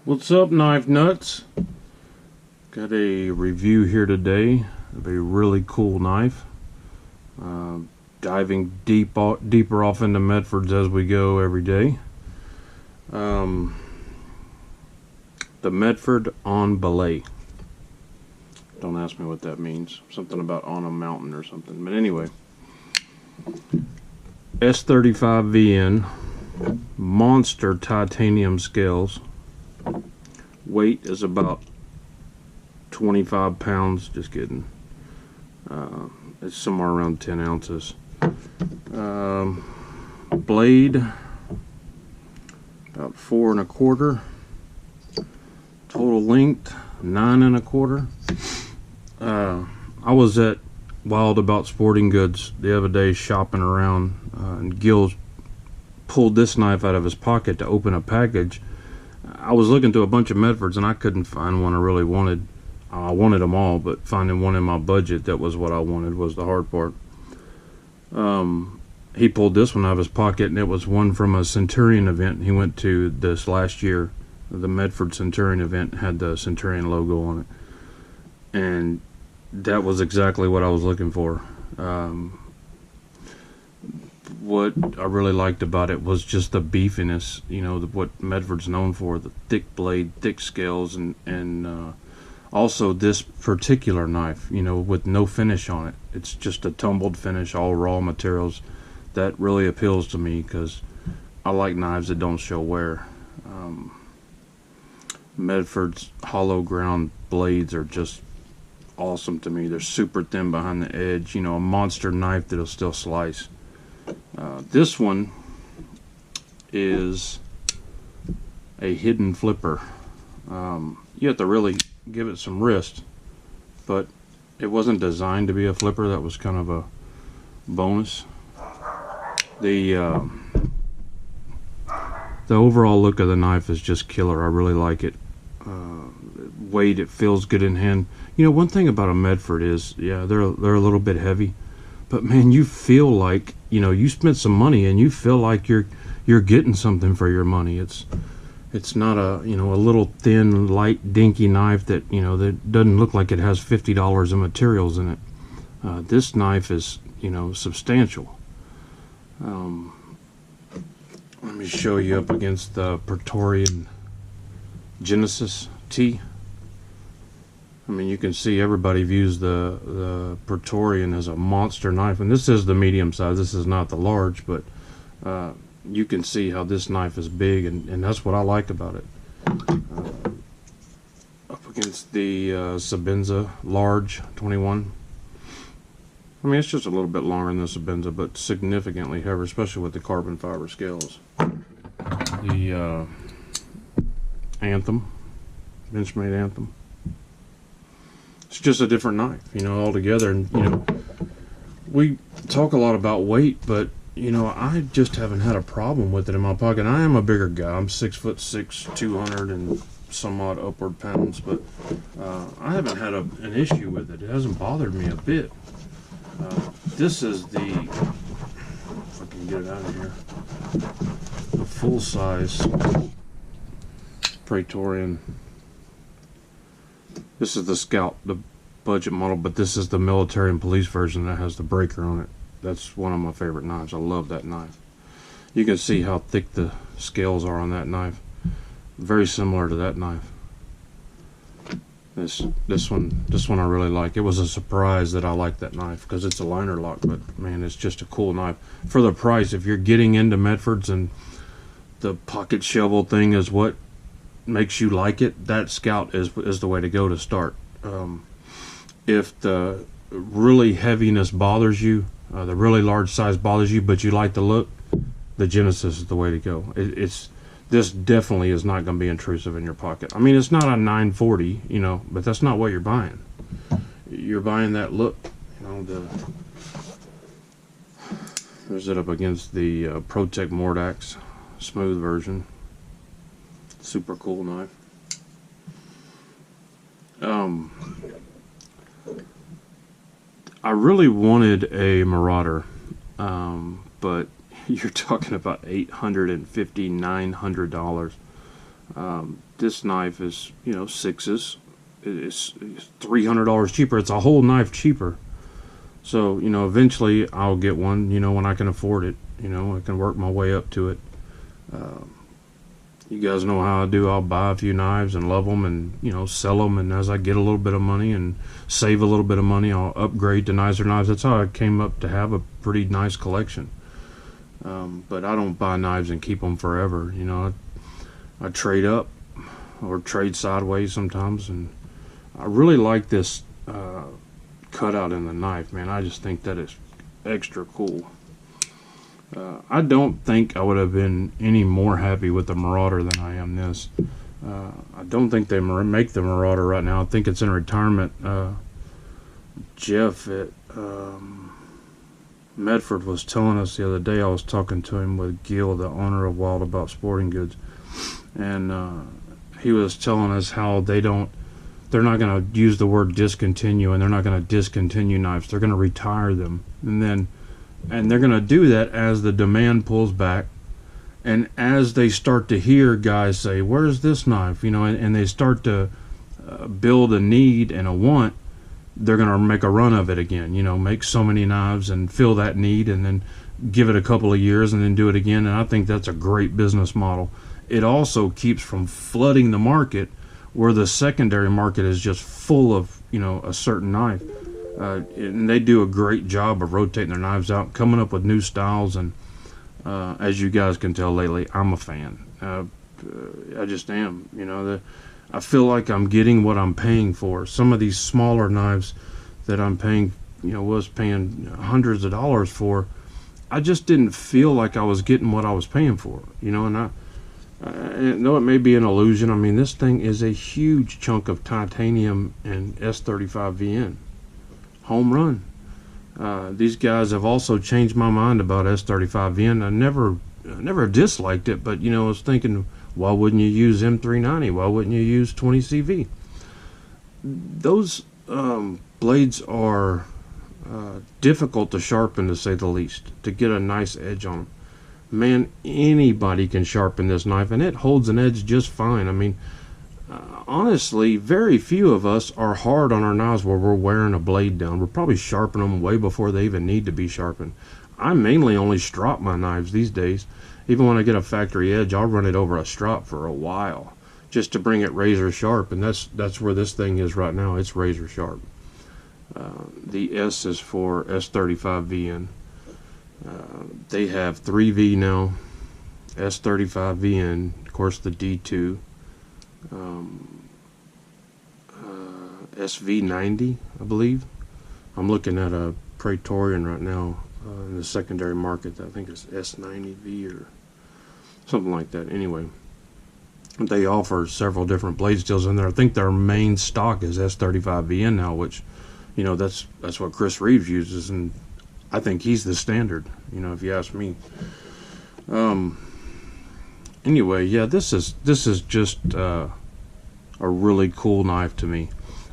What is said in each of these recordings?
What's up, knife nuts? Got a review here today of a really cool knife. Diving deeper off into Medfords as we go every day. The Medford on Belay. Don't ask me what that means. Something about on a mountain or something. But anyway, S35VN monster titanium scales. Weight is about 25 pounds. Just kidding. It's somewhere around 10 ounces. Blade about 4 1/4. Total length 9 1/4. I was at Wild About Sporting Goods the other day shopping around, and Gil's pulled this knife out of his pocket to open a package. I was looking through a bunch of Medfords and I couldn't find one I really wanted. I wanted them all, but finding one in my budget that was what I wanted was the hard part. He pulled this one out of his pocket, and it was one from a Centurion event he went to this last year. The Medford Centurion event had the Centurion logo on it, and that was exactly what I was looking for. What I really liked about it was just the beefiness, you know, what Medford's known for, the thick blade, thick scales, and also this particular knife, you know, with no finish on it. It's just a tumbled finish, all raw materials. That really appeals to me because I like knives that don't show wear. Medford's hollow ground blades are just awesome to me. They're super thin behind the edge, you know, a monster knife that'll still slice. This one is a hidden flipper. You have to really give it some wrist, but it wasn't designed to be a flipper. That was kind of a bonus. The overall look of the knife is just killer. I really like it. Weight, it feels good in hand. You know, one thing about a Medford is, yeah, they're a little bit heavy, but man, you feel like, you know, you spent some money and you feel like you're getting something for your money. It's not a, you know, a little thin, light, dinky knife that, you know, that doesn't look like it has $50 of materials in it. This knife is, you know, substantial. Let me show you up against the Praetorian Genesis T. I mean, you can see everybody views the Praetorian as a monster knife, and this is the medium size. This is not the large, but you can see how this knife is big, and that's what I like about it. Up against the Sabenza large 21. I mean, it's just a little bit longer than the Sabenza, but significantly heavier, especially with the carbon fiber scales. The Anthem, Benchmade Anthem. It's just a different knife, you know, altogether. And, you know, we talk a lot about weight, but, you know, I just haven't had a problem with it in my pocket. I am a bigger guy. I'm 6'6", 200 and some odd upward pounds, but I haven't had an issue with it. It hasn't bothered me a bit. This is the, if I can get it out of here, the full-size Praetorian. This is the Scout, the budget model, but this is the military and police version that has the breaker on it. That's one of my favorite knives. I love that knife. You can see how thick the scales are on that knife. Very similar to that knife. This one I really like. It was a surprise that I liked that knife because it's a liner lock, but man, it's just a cool knife for the price. If you're getting into Medfords and the pocket shovel thing is what makes you like it, that Scout is the way to go to start. If the really heaviness bothers you, the really large size bothers you, but you like the look, the Genesis is the way to go. This definitely is not going to be intrusive in your pocket. I mean, it's not a 940, you know, but that's not what you're buying. You're buying that look, you know. There's it up against the ProTech Mordax smooth version. Super cool knife. I really wanted a Marauder, but you're talking about $850, $900. This knife is, you know, sixes. It's $300 cheaper. It's a whole knife cheaper. So, you know, eventually I'll get one, you know, when I can afford it. You know, I can work my way up to it. You guys know how I do. I'll buy a few knives and love them and, you know, sell them. And as I get a little bit of money and save a little bit of money, I'll upgrade to nicer knives. That's how I came up to have a pretty nice collection. But I don't buy knives and keep them forever. You know, I trade up or trade sideways sometimes. And I really like this cutout in the knife, man. I just think that is extra cool. I don't think I would have been any more happy with the Marauder than I am this. I don't think they make the Marauder right now. I think it's in retirement. Jeff at Medford was telling us the other day. I was talking to him with Gil, the owner of Wild About Sporting Goods, and he was telling us how they're not going to use the word discontinue, and they're not going to discontinue knives. They're going to retire them, and they're going to do that as the demand pulls back, and as they start to hear guys say, "Where's this knife?" You know, and they start to build a need and a want. They're going to make a run of it again. You know, make so many knives and fill that need, and then give it a couple of years and then do it again. And I think that's a great business model. It also keeps from flooding the market, where the secondary market is just full of, you know, a certain knife. And they do a great job of rotating their knives out, coming up with new styles, and as you guys can tell lately, I'm a fan. I just am. You know, I feel like I'm getting what I'm paying for. Some of these smaller knives that I'm paying, you know, was paying hundreds of dollars for, I just didn't feel like I was getting what I was paying for. You know, and I know it may be an illusion. I mean, this thing is a huge chunk of titanium and S35 VN. Home run. These guys have also changed my mind about S35 VN. I never disliked it, but, you know, I was thinking, why wouldn't you use M390? Why wouldn't you use 20CV? Those blades are difficult to sharpen, to say the least, to get a nice edge on them. Man, anybody can sharpen this knife, and it holds an edge just fine. I mean, honestly, very few of us are hard on our knives where we're wearing a blade down. We're probably sharpening them way before they even need to be sharpened. I mainly only strop my knives these days. Even when I get a factory edge, I'll run it over a strop for a while just to bring it razor sharp, and that's where this thing is right now. It's razor sharp. The S is for S35 VN. They have 3V now, S35 VN, of course the D2, SV90, I believe. I'm looking at a Praetorian right now in the secondary market. I think it's S90V or something like that. Anyway, they offer several different blade steels in there. I think their main stock is S35 VN now, which, you know, that's what Chris Reeves uses, and I think he's the standard, you know, if you ask me. Anyway, yeah, this is just a really cool knife to me.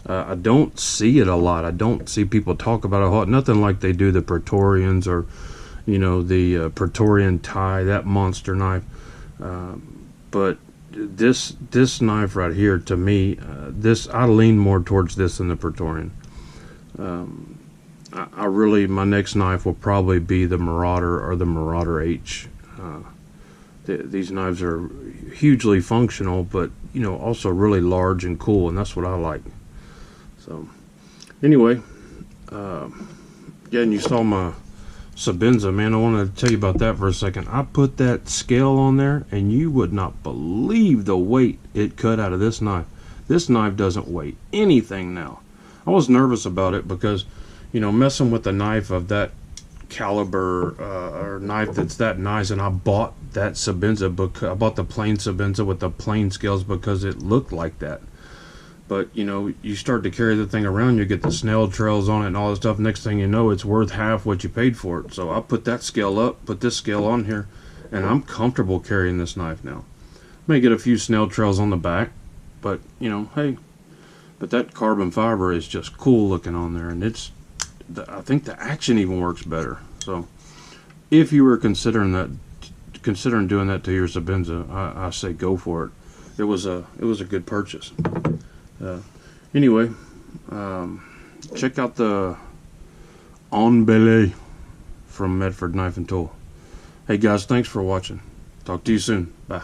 I don't see it a lot. I don't see people talk about it a lot. Nothing like they do the Praetorians or, you know, the Praetorian tie, that monster knife. But this knife right here, to me, I lean more towards this than the Praetorian. I really, my next knife will probably be the Marauder or the Marauder H. These knives are hugely functional, but, you know, also really large and cool, and that's what I like. So, anyway, yeah, and you saw my Sabenza, man. I wanted to tell you about that for a second. I put that scale on there, and you would not believe the weight it cut out of this knife. This knife doesn't weigh anything now. I was nervous about it because, you know, messing with a knife of that caliber or knife that's that nice, and I bought that Sabenza book. I bought the plain Sabenza with the plain scales because it looked like that. But, you know, you start to carry the thing around, you get the snail trails on it and all this stuff. Next thing you know, it's worth half what you paid for it. So I put that scale up, put this scale on here, and I'm comfortable carrying this knife now. May get a few snail trails on the back, but, you know, hey. But that carbon fiber is just cool looking on there, and I think the action even works better. So if you were considering doing that to your Sabenza, I say go for it. it was a good purchase. Anyway, check out the Belay from Medford Knife and Tool. Hey guys, thanks for watching. Talk to you soon. Bye.